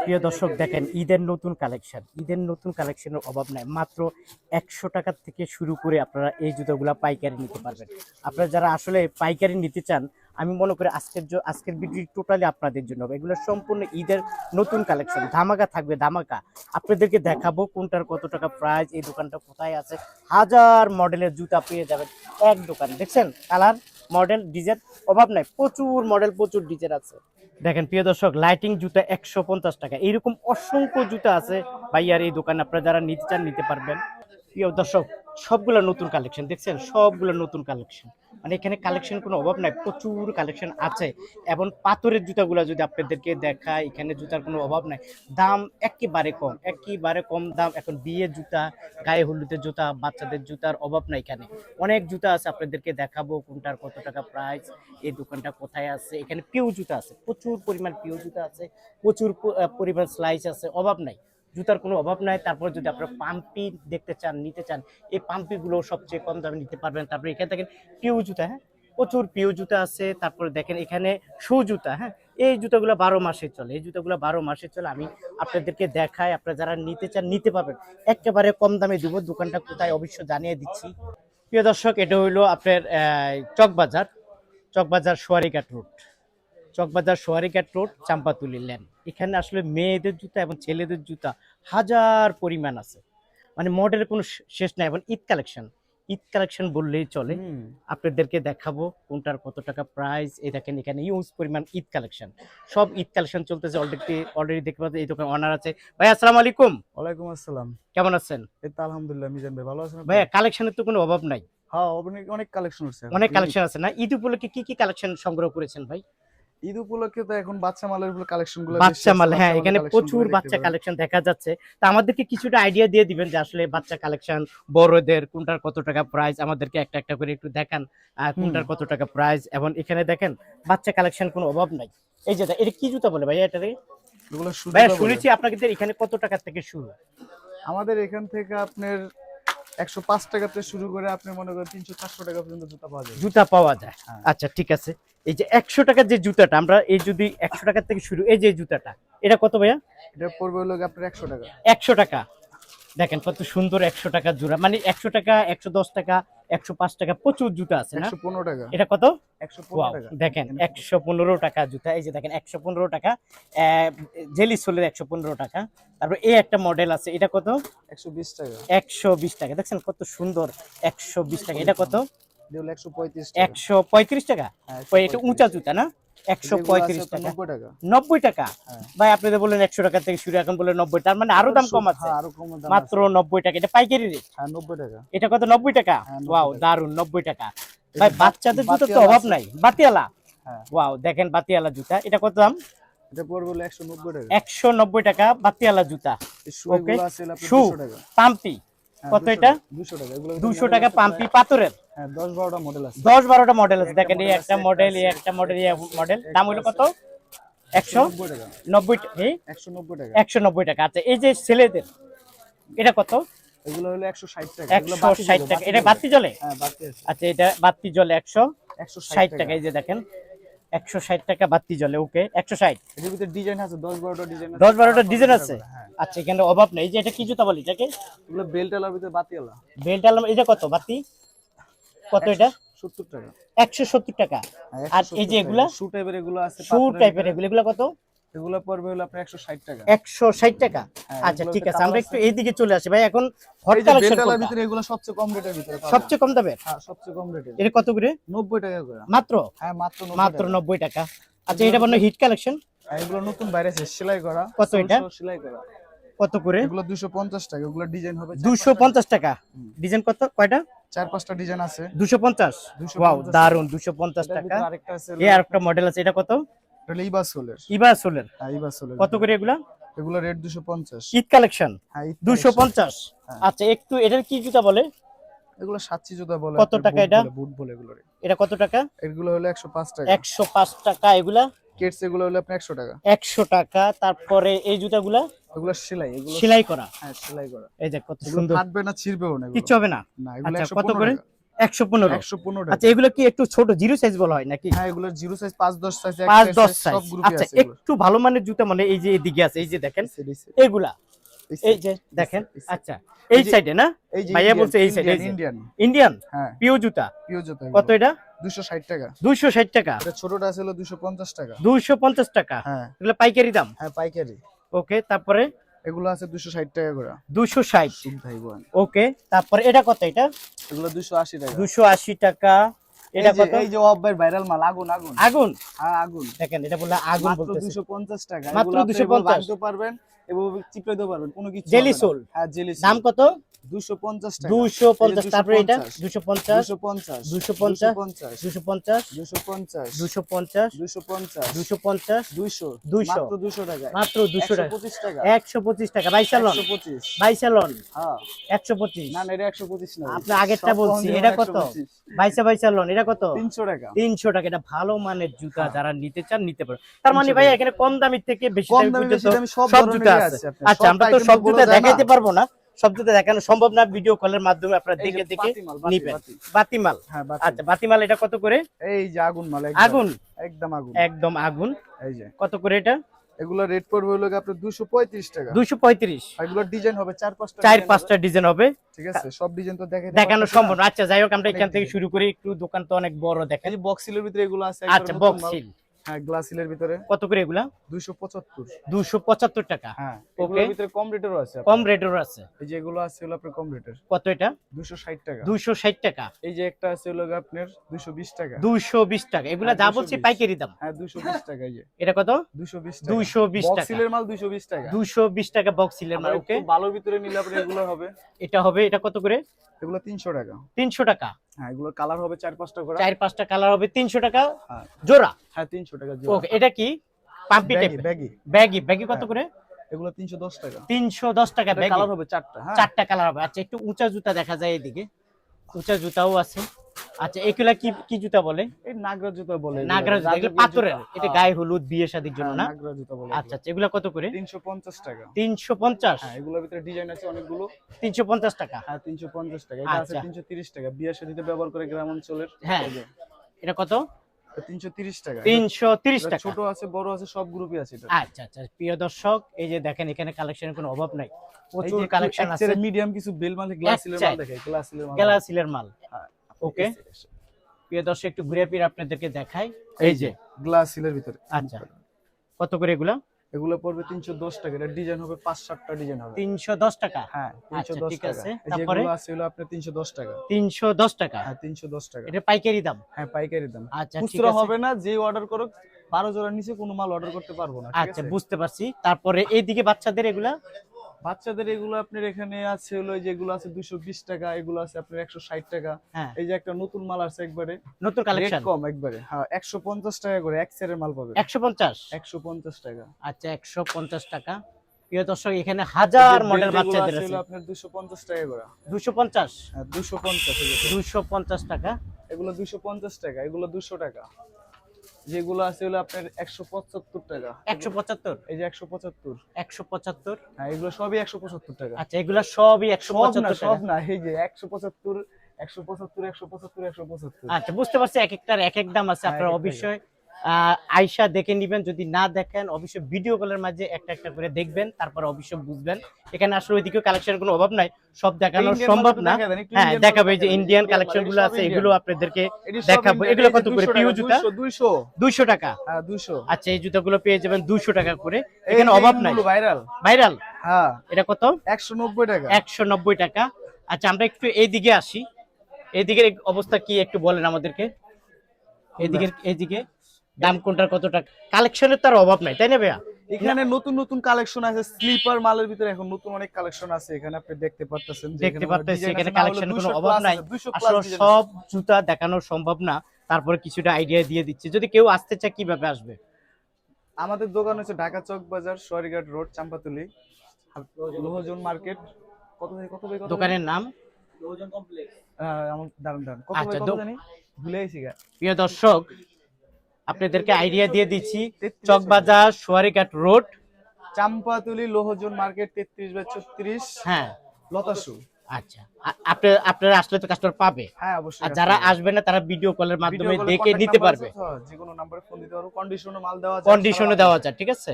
প্রিয় দর্শক দেখেন ঈদের নতুন কালেকশনের অভাব নাই। মাত্র 100 টাকার থেকে শুরু করে আপনারা এই জুতোগুলা পাইকারি নিতে পারবেন। আপনারা যারা আসলে পাইকারি নিতে চান, আমি মনে করি আজকের ভিডিও টোটালি আপনাদের জন্য হবে। এগুলো সম্পূর্ণ ঈদের নতুন কালেকশন, ধামাকা থাকবে, ধামাকা। আপনাদেরকে দেখাবো কোনটার কত টাকা প্রাইস, এই দোকানটা কোথায় আছে। হাজার মডেলের জুতা পেয়ে যাবেন এক দোকান। দেখছেন কালার, মডেল, ডিজাইন অভাব নাই, প্রচুর মডেল, প্রচুর ডিজাইন আছে। দেখেন প্রিয় দর্শক, লাইটিং জুতা 150 টাকা, এইরকম অসংখ্য জুতা আছে ভাইয়ার এই দোকানে। আপনারা যারা নিতে চান নিতে পারবেন। প্রিয় দর্শক, সবগুলো নতুন কালেকশন, দেখছেন সবগুলো নতুন কালেকশন। মানে এখানে কালেকশন কোনো অভাব নাই, প্রচুর কালেকশন আছে। এবং পাথরের জুতাগুলো যদি আপনাদেরকে দেখায়, এখানে জুতার কোনো অভাব নাই। দাম একেবারে কম দাম। এখন বিয়ের জুতা, গায়ে হলুদের জুতা, বাচ্চাদের জুতার অভাব নাই। এখানে অনেক জুতা আছে, আপনাদেরকে দেখাবো কোনটার কত টাকা প্রাইস, এই দোকানটা কোথায় আছে। এখানে পিউ জুতা আছে, প্রচুর পরিমাণ পিউ জুতা আছে, প্রচুর পরিমাণ স্লাইস আছে, অভাব নাই, জুতার কোনো অভাব নাই। তারপর যদি আপনারা পাম্পি দেখতে চান, নিতে চান, এই পাম্পিগুলো সবচেয়ে কম দামে নিতে পারবেন। তারপরে এখানে দেখেন পিউ জুতা, হ্যাঁ প্রচুর পিউ জুতা আছে। তারপরে দেখেন এখানে শু জুতা, হ্যাঁ এই জুতাগুলো 12 মাসে চলে, এই জুতাগুলো 12 মাসে চলে। আমি আপনাদেরকে দেখাই, আপনারা যারা নিতে চান নিতে পারবেন, একেবারে কম দামে দিব। দোকানটা কোথায় অবশ্য জানিয়ে দিচ্ছি। প্রিয় দর্শক, এটা হইলো আপনার চকবাজার সোয়ারিঘাট রোড, চাম্পাতুলি লেন। এখানে আসলে মেয়েদের জুতা এবং ছেলেদের জুতা হাজার পরিমাণ আছে, মানে মডেলের কোনো শেষ নাই। এবং ঈদ কালেকশন বললেই চলে। আপনাদেরকে দেখাবো কোনটার কত টাকা প্রাইস। এই দেখেন এখানে ইউজ পরিমাণ ঈদ কালেকশন, সব ঈদ কালেকশন চলতেছে। অলরেডি দেখতে পাচ্ছেন এই দোকান অনার আছে। ভাই আসসালামু আলাইকুম। ওয়ালাইকুম আসসালাম। কেমন আছেন? এই তো আলহামদুলিল্লাহ মিজান ভাই, ভালো আছেন আপনি? ভাইয়া কালেকশনের তো কোনো অভাব নাই। হ্যাঁ, অনেক অনেক কালেকশন হচ্ছে এখন, অনেক ইউনিক। কালেকশন আছে না? ঈদ উপলক্ষে কি কি কালেকশন সংগ্রহ করেছেন ভাই? ঈদ উপলক্ষে তো এখন বাচ্চা মালের উপর কালেকশন গুলো বেশি বাচ্চা আছে, মাল, হ্যাঁ বাচ্চা মালের এখানে কালেকশন প্রচুর গুলো দেখতে বাচ্চা পারেন। কালেকশন দেখা যাচ্ছে। তা আমাদেরকে কিছুটা আইডিয়া দিয়ে দিবেন যে আসলে বাচ্চা কালেকশন, বড়দের কোনটার কত টাকা প্রাইস, আমাদেরকে একটা একটা করে একটু দেখান কোনটার কত টাকা প্রাইস। এবং এখানে দেখেন বাচ্চা কালেকশন কোনো অভাব নাই। এই যে এটা কি জুতা বলে ভাইয়া এটারে? এগুলো ভাইয়া সুবিধা বলে। শুনেছি আপনাদের এখানে কত টাকা থেকে শুরু? আমাদের এখান থেকে আপনার 105 টাকা থেকে শুরু করে আপনি মনে করেন 300-400 টাকা পর্যন্ত জুতা পাওয়া যায়। জুতা পাওয়া যায়? হ্যাঁ। আচ্ছা ঠিক আছে। এই যে 100 টাকার যে জুতাটা, আমরা এই যদি 100 টাকা থেকে শুরু, এই যে জুতাটা এটা কত ভাইয়া? এটা পড়বে হলো আপনার 100 টাকা। 100 টাকা। দেখেন কত সুন্দর, 100 টাকা জোড়া, মানে 100 টাকা, 110 টাকা, 105 টাকা, প্রচুর জুতা আছে না? 115 টাকা। এটা কত? 115 ওয়াও, টাকা। দেখেন 115 টাকা জুতা। এই যে দেখেন 115 টাকা, জেলি সোলের 115 টাকা। তারপর এই একটা মডেল আছে, এটা কত? 120 টাকা। 120 টাকা। দেখছেন কত সুন্দর, 120 টাকা। এটা কত? এটা হলো 135 টাকা। 135 টাকা। হ্যাঁ, ওই এটা 135 উঁচা জুতা না? যেগুলো আছে 135 আপনার টাকা। 90 টাকা। 90 টাকা। হ্যাঁ। ভাই আপনাদের বললেন 100 টাকা থেকে শুরু, এখন বললেন 90, তার মানে আরো দাম কম আছে। হ্যাঁ, আরো কম দাম মাত্র আছে। 90 টাকা। এটা পাইকারি রেট। হ্যাঁ, 90 টাকা। এটা কত? 90 টাকা। হ্যাঁ, 90 ওয়াও, টাকা। দারুন, 90 টাকা। ভাই বাচ্চাদের জুতো তো বাতিয়ালা অভাব আছে। নাই। বাতিয়ালা, হ্যাঁ, ওয়াও দেখেন বাতিয়ালা জুতা, এটা কত দাম? এটা পড়বে হলো 190 টাকা। 190 টাকা বাতিয়ালা জুতা। এই ওকে, শুগুলো আছে আপনার শু 200 টাকা। পাম্পি হ্যাঁ, কত 200 এটা? টাকা, 200 টাকা। এগুলো 200 টাকা পাম্পি পাথরের। হ্যাঁ, 10-12টা মডেল আছে। 10-12টা মডেল আছে। একটা দেখেন এই model একটা আছে, মডেল, এই একটা একটা আছে, মডেল, এই একটা আছে, মডেল। একটা দাম হলো কত? 190 টাকা। 190, 190 টাকা। 190 টাকা। আচ্ছা এই যে ছেলেদের, এটা কত? এগুলো হলো 160 টাকা। এগুলো বাতি 160 জ্বলে, টাকা। বাতি এটা জ্বলে। বাতি জ্বলে? হ্যাঁ, বাতি আছে। আচ্ছা এটা বাতি জ্বলে 160 160 টাকা। এই যে দেখেন 160 টাকা বাতি জ্বলে। ওকে 160। এর ভিতরে ডিজাইন আছে, 10-12টা ডিজাইন আছে। 10-12টা ডিজাইন আছে। হ্যাঁ, আচ্ছা এখানে অভাব নেই। এই যে এটা কি জুতা বলি এটাকে? এগুলো বেল্ট আলার ভিতরে বাতিওয়ালা। বেল্ট আলম। এটা কত বাতি? কত এটা? 170 টাকা। 170 টাকা। হ্যাঁ, আর 170 এই যে টাকা। এগুলা শু টাইপের এগুলো আছে, শু পাথরের টাইপের, ভিতরে। এগুলো কত? এগুলো পড়বে হলো আপনার 160 টাকা। 160 টাকা। হ্যাঁ, আচ্ছা এগুলোতে ঠিক আছে, কালার আমরা আছে। একটু এইদিকে চলে আসি ভাই। এখন হট এই যে কালেকশন বেল্ট আলার কোনটা? ভিতরে এগুলো সবচেয়ে কম রেটের ভিতরে পাবেন। সবচেয়ে কম দামের? হ্যাঁ, সবচেয়ে কম রেটের। এটা কত করে? 90 টাকা করে। মাত্র? হ্যাঁ, মাত্র 90 মাত্র টাকা। 90 টাকা। আচ্ছা এটা বানো হিট কালেকশন আর এগুলো নতুন বাইরে আছে, সেলাই করা। কত এটা? সেলাই করা। কত করে? এগুলো 250 টাকা। এগুলো ডিজাইন হবে 250 টাকা। ডিজাইন কত, কয়টা? 4-5টা ডিজাইন আছে। 250। 250 ওয়াও দারুন, টাকা। 250 এটার টাকা। ভিতরে আরেকটা আছে, এই আরেকটা মডেল আছে, এটা কত? এটা হলো ইবাসোলের। ইবাসোলের। হ্যাঁ, ইবাসোলের। কত করে এগুলা? এগুলো রেট 250। ঈদ কালেকশন হ্যাঁ, ঈদ 250। হ্যাঁ। আচ্ছা একটু এটার কি জুতা বলে? এগুলো সাচ্চি জুতা বলে। কত টাকা এটা? বুট বলে এগুলো। এটা কত টাকা? এগুলো হলো 105 টাকা। 105 টাকা। এগুলা কেটস এগুলো হলো আপনার 100 টাকা। 100 টাকা। তারপরে এই জুতাগুলা এগুলো সেলাই, এগুলো সেলাই করা। হ্যাঁ, সেলাই করা। এই যে কত এগুলো সুন্দর, ফাটবে না, ছিড়বেও না এগুলো। কিচ্ছু হবে না। না, এগুলো আচ্ছা কত 115 করে? টাকা। 115 115 আচ্ছা টাকা। এগুলো কি একটু ছোট জিরো সাইজ বলা হয় নাকি? হ্যাঁ, এগুলোর 0 সাইজ, 5-10 সাইজ, 5-10 সব সাইজ। গ্রুপে আচ্ছা আছে এগুলো। একটু ভালো মানের জুতা মানে এই যে এদিকে আছে, এই যে দেখেন এগুলা, এই যে দেখেন। আচ্ছা এই সাইডে না এই যে ভাইয়া বলছে এই সাইডে, ইন্ডিয়ান। ইন্ডিয়ান হ্যাঁ, পিও জুতা। পিও জুতা। কত এটা? 260 টাকা। 260 টাকা। এটা ছোটটা ছিল 250 টাকা। 250 টাকা। হ্যাঁ এগুলো পাইকারি দাম। হ্যাঁ, পাইকারি। ওকে, তারপরে এগুলো আছে 260 টাকা করে। 260। শুদ্ধাই বল। ওকে, তারপরে এটা কত? এটা এগুলো 280 টাকা। 280 টাকা। এটা কত? এই যে অফ ভাইরাল মাল, আগুন আগুন আগুন। হ্যাঁ, আগুন। দেখেন এটা বলে আগুন মাত্র বলতেছে। 250 টাকা। মাত্র এগুলো আপনি 250 বাঁধতে পারবেন এবং চিপড়াইতে পারবেন, কোনো কিছু জেলি হবে না। সোল। হ্যাঁ, জেলি সোল। দাম কত? 250 টাকা। 250। তারপরে এটা 250 250 250 250 250 250 250 250 250 200 200 মাত্র 200 টাকা। মাত্র 200 টাকা। 125 টাকা। 125 টাকা। বাইসালন 125। বাইসালন হ্যাঁ, 125। না না, এটা 125 না। আপনি আগেরটা সব বলছি, কম এটা দেবেন, কত? 125 বাইসালন এটা কত? 300 টাকা। 300 টাকা। এটা ভালো মানের জুতা, হ্যাঁ। যারা নিতে চান নিতে পারেন। তার মানে 300 ভাই টাকা। এখানে কম দামি থেকে বেশি কম দামি দামি বেশি পর্যন্ত দামি সব সব ধরনেরই জুতা আছে। আছে আপনার। আচ্ছা সব আমরা তো item সব বলা জুতা যায় না। দেখাইতে পারবো না, সব জুতা দেখানো সম্ভব না, ভিডিও কলের মাধ্যমে আপনারা এই যে দেখে দেখে বাতিমাল, নিবেন। বাতি। বাতিমাল। হ্যাঁ, বাতি। আচ্ছা বাতিমাল এটা কত করে? এই যে আগুন মাল, আগুন। একদম আগুন। একদম আগুন। এই যে কত করে এটা? এগুলো রেট পড়বে হলো আপনার 235 টাকা। 235। আর এগুলোর ডিজাইন হবে 4-5টা। 4-5টা ডিজাইন হবে। ঠিক আছে, সব ডিজাইন তো দেখানো সম্ভব না। আচ্ছা যাই হোক, আমরা অনেক এখান থেকে ডিজাইন। শুরু করি, একটু দোকান তো অনেক বড় এই দেখেন। যে বক্স সিলের ভিতরে এগুলো আছে, আচ্ছা বক্স সিল। হ্যাঁ, গ্লাস সিলের ভিতরে কত করে এগুলা? 275। 275 টাকা। হ্যাঁ, ওকে, এগুলোর ভিতরে কম রেটেরও আছে কম আপনার। রেটের আছে। এই যে এগুলো আছে হলো আপনার কম রেটের। কত এটা? 260 টাকা। 260 টাকা। এই যে একটা আছে হলো আপনার 220 টাকা। 220 টাকা। এগুলা হ্যাঁ, যা বলছি 220 পাইকারি দাম। হ্যাঁ, 220 টাকা। এই যে এটা কত? 220 টাকা। 220 বক্স টাকা। সিলের মাল 220 টাকা। 220 টাকা বক্স সিলের মাল। আবার ওকে, একটু ভালোর ভিতরে নিলে আপনার এগুলো হবে, এটা হবে। এটা কত করে? এগুলো 300 টাকা। 300 টাকা। হ্যাঁ, এগুলো কালার হবে 4-5টা করে। 4-5টা কালার হবে, 300 টাকা হ্যাঁ জোড়া। হ্যাঁ, 300 টাকা জোড়া। ওকে, এটা কি পাম্পি টাইপ? ব্যাগি। ব্যাগি। ব্যাগি কত করে? এগুলো 310 টাকা। 310 টাকা ব্যাগি। কালার হবে 4টা। হ্যাঁ, 4টা কালার হবে। আচ্ছা একটু উঁচা জুতা দেখা যায় এদিকে, উঁচা জুতাও আছে। আচ্ছা এগুলা কি কি জুতা বলে? এই নাগরা জুতা বলে। নাগরা জুতা। এগুলো পাথরের, এটা গায়ে হলুদ বিয়ে শাদীর জন্য না? নাগরা জুতা বলে। আচ্ছা আচ্ছা, এগুলা কত করে? 350 টাকা। 350। হ্যাঁ, এগুলোর ভিতরে ডিজাইন আছে অনেকগুলো। 350 টাকা। হ্যাঁ, 350 টাকা। এটা আছে আচ্ছা। 330 টাকা, বিয়ের শাদীতে ব্যবহার করে গ্রাম অঞ্চলের। হ্যাঁ, এই যে, এটা কত? 330 টাকা। 330 এটা টাকা। ছোট আছে, বড় আছে, সব গ্রুপই আছে এটা। আচ্ছা আচ্ছা, প্রিয় দর্শক এই যে দেখেন এখানে কালেকশনের কোনো অভাব নাই, এই প্রচুর যে কালেকশন আছে। মিডিয়াম কিছু বেল মাল, গ্লাস সিলের মাল এক দেখাই, গ্লাস সিলের মাল। গ্লাসিলের মাল। হ্যাঁ, ওকে, প্রিয় দর্শক একটু ঘুরে ফিরে আপনাদেরকে দেখাই। এই যে গ্লাস সিলের ভিতরে। আচ্ছা, কত করে এগুলা? এগুলো পড়বে 310 টাকা। এটা ডিজাইন হবে 5-7টা ডিজাইন হবে। 310 টাকা। হ্যাঁ, আচ্ছা 310 ঠিক টাকা। আছে, এই যে তারপরে এগুলো আছে হলো আপনার 310 টাকা। 310 টাকা। হ্যাঁ, 310 টাকা। এটা পাইকারি দাম। হ্যাঁ, পাইকারি দাম। আচ্ছা ঠিক খুচরা আছে। হবে না, যে অর্ডার করুক 12 জোড়ার নিচে কোনো মাল অর্ডার করতে পারবো না। ঠিক আচ্ছা আছে, বুঝতে পারছি। তারপরে এইদিকে বাচ্চাদের এগুলা? বাচ্চাদের এগুলো আপনার এখানে আছে হলো যেগুলো আছে 220 টাকা, এগুলো আছে আপনার 160 টাকা। হ্যাঁ, এই যে একটা নতুন মাল আছে একবারে, নতুন রেট কালেকশন। কম একবারে। হ্যাঁ, 150 টাকা করে এক সেরের মাল পাবে। 150। 150 টাকা। আচ্ছা 150 টাকা। প্রিয় দর্শক এখানে হাজার এই যে মডেল বেল্ট এগুলো বাচ্চাদের আছে আছে। হলো আপনার 250 টাকা করে। 250। হ্যাঁ, 250 এই যে। 250 টাকা। এগুলো 250 টাকা, এগুলো 200 টাকা। যেগুলো আছে হলো আপনার 175 টাকা। 175। এই যে 175। 175। হ্যাঁ, এগুলো সবই 175 টাকা। আচ্ছা এগুলা সবই সব না, 175 সব টাকা। না, এই যে 175 175 175 175। আচ্ছা বুঝতে পারছি, এক একটার এক এক দাম আছে। হ্যাঁ, আপনারা এক এক অবশ্যই আয়শা দেখে নিবেন, যদি না দেখেন অবশ্যই ভিডিও কলের মাঝে একটা একটা করে দেখবেন, তারপর অবশ্যই বুঝবেন। এখানে আসলে ওইদিকে কালেকশনের কোনো অভাব নাই, সব দেখানো ইন্ডিয়ান সম্ভব মাল না। দেখা দেন, একটু হ্যাঁ ইন্ডিয়ান দেখাবো, মাল এই যে দেখা দেন, ইন্ডিয়ান ইন্ডিয়ান কালেকশন মাল, গুলো এটি আছে, সব এগুলো ইন্ডিয়ান। আপনাদেরকে এটি সব দেখাবো। ইন্ডিয়ান। এগুলো এই যে কত করে? 200 পিউ টাকা, জুতা 200 200 টাকা। হ্যাঁ, 200। আচ্ছা এই জুতাগুলো পেয়ে যাবেন 200 টাকা করে, এই এখানে যে অভাব নাই। এগুলো ভাইরাল। ভাইরাল। হ্যাঁ, এটা কত? 190 টাকা। 190 টাকা। আচ্ছা আমরা একটু এইদিকে আসি, এইদিকের অবস্থা কি একটু বলেন আমাদেরকে। এইদিকে দাম কোনটার কত টাকা? কালেকশনের তার অভাব নাই তাই না ভাইয়া? এখানে নতুন নতুন কালেকশন আছে, স্লিপার মালের ভিতরে এখন নতুন অনেক কালেকশন আছে। এখানে আপনি দেখতে পাচ্ছেন যে দেখতে পাচ্ছেন ডিজাইন এখানে আছে, না হলে কালেকশনের 200 কোনো অভাব প্লাস নাই। আছে, 200 প্লাস আসলে ডিজাইন সব জুতা দেখানো সম্ভব না, তারপরে কিছুটা আইডিয়া দিয়ে দিচ্ছি। যদি কেউ আসতে চায় কিভাবে আসবে? আমাদের দোকান হচ্ছে ঢাকা চক বাজার, সোয়ারিঘাট রোড, চাম্পাতুলি, লোহজন মার্কেট। কত ভাই, কত ভাই, কত ভাই? দোকানের নাম আমার দাঁড়ান দাঁড়ান, কত ভাই, আচ্ছা, কত জানি ভুলে গেছি গা। প্রিয় দর্শক আপনাদেরকে আইডিয়া দিয়ে দিচ্ছি, চকবাজার সোয়ারিঘাট রোড, চাম্পাতুলি লোহজন মার্কেট, 33/34, হ্যাঁ লতাসু। আচ্ছা, আপনারা আসলে তো কাস্টমার পাবে। হ্যাঁ অবশ্যই। আর যারা আসবে না তারা ভিডিও কলের মাধ্যমে দেখে নিতে পারবে। যে কোনো নাম্বারে ফোন দিতে পারবো, কন্ডিশনে মাল দেওয়া যায়, কন্ডিশনে দেওয়া যায়, ঠিক আছে?